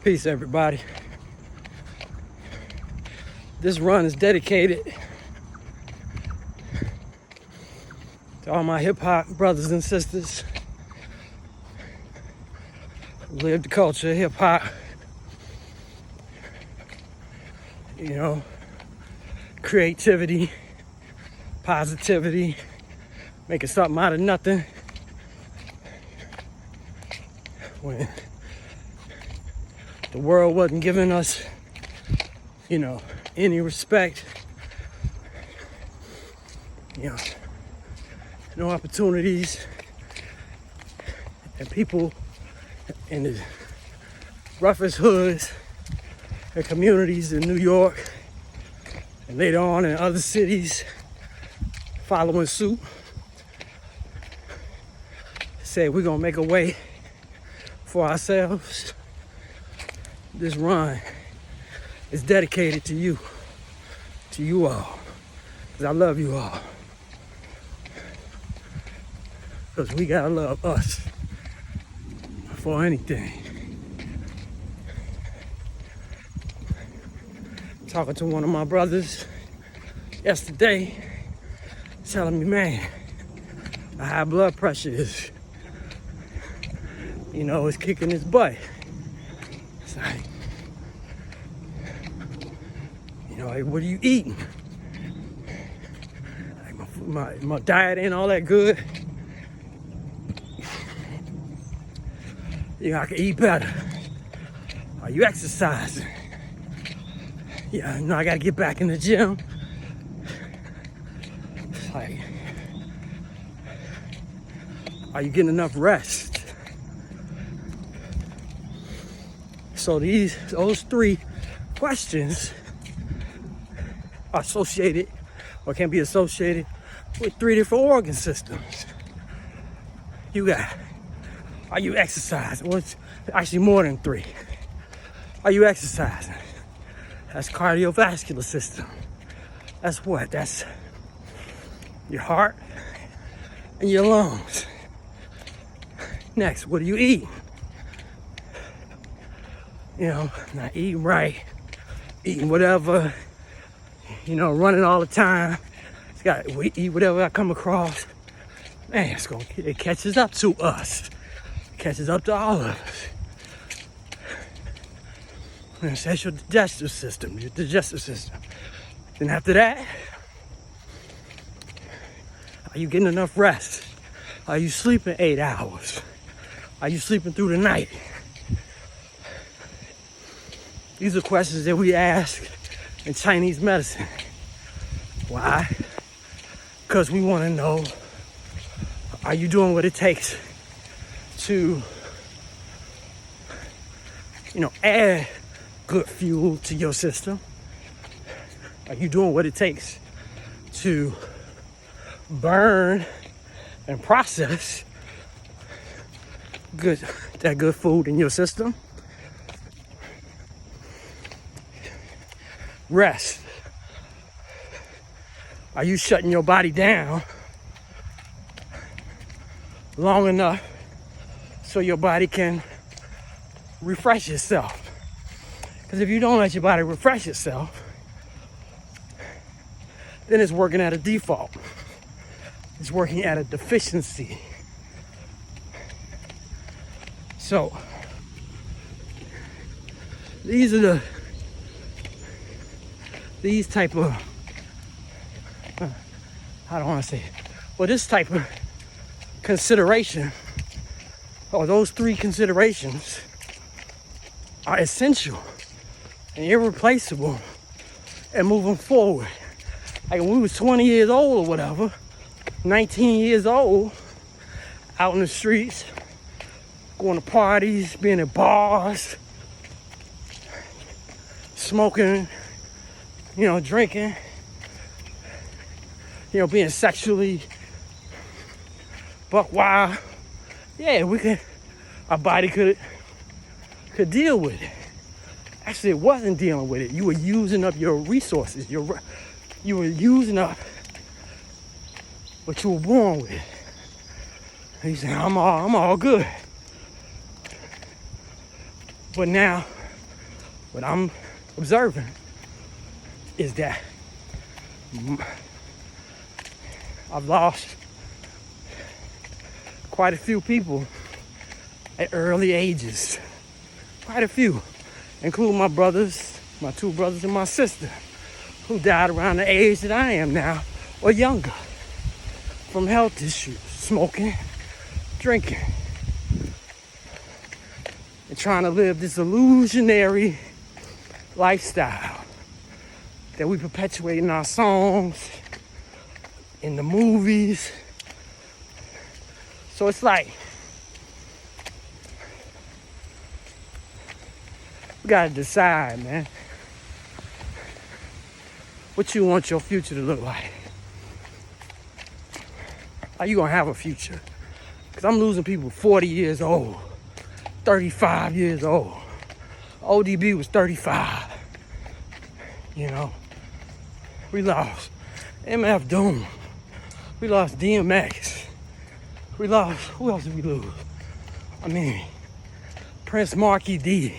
Peace, everybody. This run is dedicated to all my hip-hop brothers and sisters who live the culture of hip-hop. You know, creativity, positivity, making something out of nothing. When the world wasn't giving us, any respect, no opportunities, and people in the roughest hoods and communities in New York and later on in other cities following suit, said we're gonna make a way for ourselves. This run is dedicated to you all, because I love you all. Because we gotta love us for anything. Talking to one of my brothers yesterday, telling me, man, my high blood pressure is, it's kicking his butt. It's like, like, what are you eating? Like, my diet ain't all that good. I can eat better. Are you exercising? Yeah, I gotta get back in the gym. It's like, are you getting enough rest? So those three questions are associated, or can be associated, with three different organ systems. Are you exercising? Well, it's actually more than three. Are you exercising? That's cardiovascular system. That's what? That's your heart and your lungs. Next, what do you eat? Not eating right, eating whatever, running all the time. We eat whatever I come across. Man, it catches up to us. It catches up to all of us. And that's your digestive system. Then after that, are you getting enough rest? Are you sleeping 8 hours? Are you sleeping through the night? These are questions that we ask in Chinese medicine. Why? Because we want to know, are you doing what it takes to, add good fuel to your system? Are you doing what it takes to burn and process that good food in your system? Rest. Are you shutting your body down long enough so your body can refresh itself? Because if you don't let your body refresh itself, then it's working at a default. It's working at a deficiency. So, these type of, this type of consideration, or those three considerations, are essential and irreplaceable and moving forward. Like when we was 20 years old or whatever, 19 years old, out in the streets, going to parties, being at bars, smoking, drinking, being sexually buck wild. Yeah, our body could deal with it. Actually, it wasn't dealing with it. You were using up your resources. You were using up what you were born with. And you say, I'm all good. But now what I'm observing is that I've lost quite a few people at early ages. Quite a few, including my brothers, my two brothers and my sister, who died around the age that I am now, or younger, from health issues, smoking, drinking, and trying to live this illusionary lifestyle that we perpetuate in our songs, in the movies. So it's like, we gotta decide, man, what you want your future to look like. Are you gonna have a future? Because I'm losing people 40 years old, 35 years old. ODB was 35. You know, we lost MF Doom. We lost DMX. We lost, who else did we lose? I mean, Prince Markie Dee.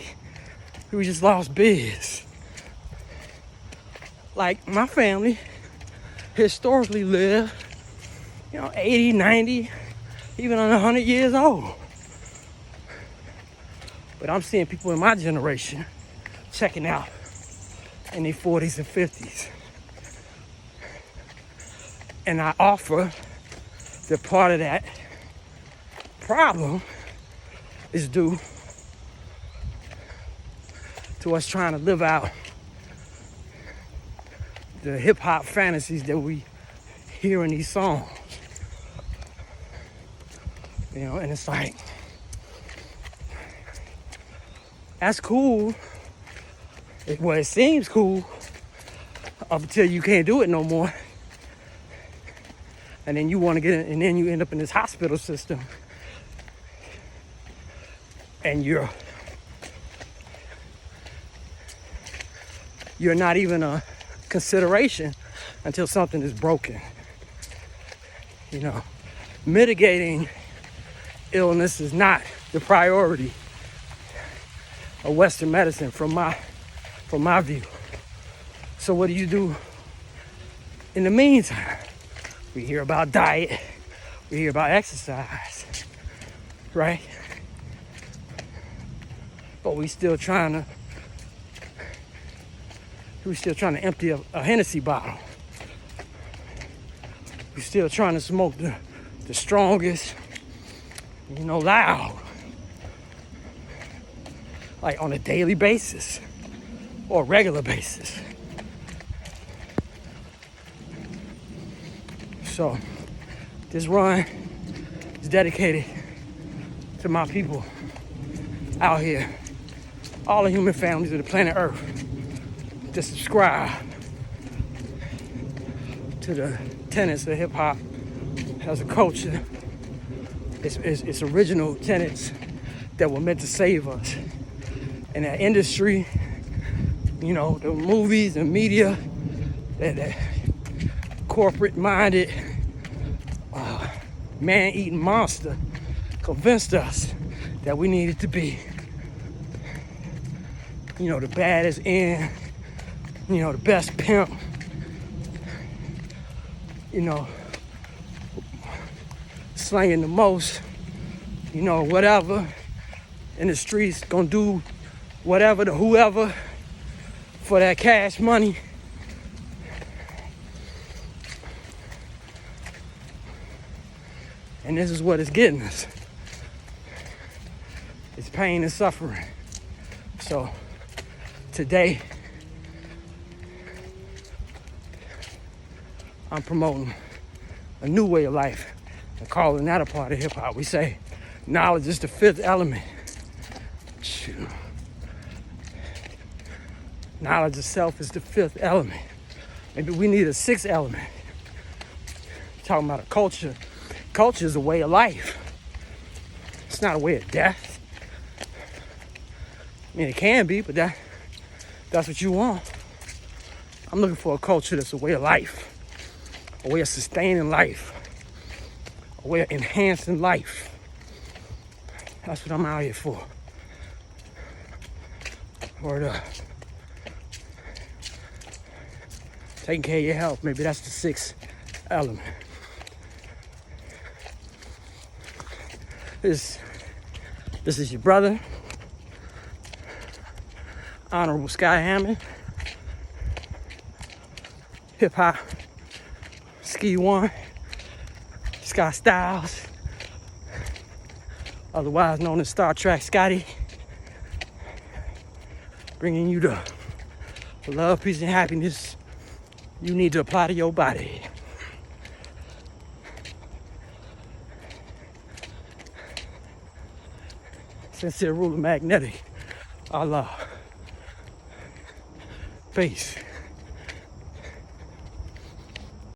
We just lost Biz. Like, my family historically lived, 80, 90, even 100 years old. But I'm seeing people in my generation checking out in their 40s and 50s. And I offer that part of that problem is due to us trying to live out the hip-hop fantasies that we hear in these songs. And it's like, that's cool. It seems cool up until you can't do it no more. And then you want to get in, and then you end up in this hospital system. And you're not even a consideration until something is broken. Mitigating illness is not the priority of Western medicine from my view. So what do you do in the meantime? We hear about diet, we hear about exercise, right? But we still trying to empty a Hennessy bottle. We're still trying to smoke the strongest, loud, like on a daily basis or regular basis. So this run is dedicated to my people out here, all the human families of the planet Earth, to subscribe to the tenets of hip-hop as a culture. It's original tenets that were meant to save us. And that industry, the movies and media, that corporate-minded, man-eating monster convinced us that we needed to be, the baddest in, the best pimp, slanging the most, whatever in the streets, gonna do whatever to whoever for that cash money. And this is what it's getting us. It's pain and suffering. So today, I'm promoting a new way of life and calling that a part of hip hop. We say knowledge is the fifth element. Shoot. Knowledge of self is the fifth element. Maybe we need a sixth element. Talking about a culture. Culture is a way of life. It's not a way of death. I mean, it can be, but that's what you want. I'm looking for a culture that's a way of life, a way of sustaining life, a way of enhancing life. That's what I'm out here for. Word up. Taking care of your health. Maybe that's the sixth element. This is your brother, Honorable Sky Hammond, Hip Hop Ski One, Sky Styles, otherwise known as Star Trek Scotty, bringing you the love, peace, and happiness you need to apply to your body. Sincere ruler magnetic. Allah. Peace.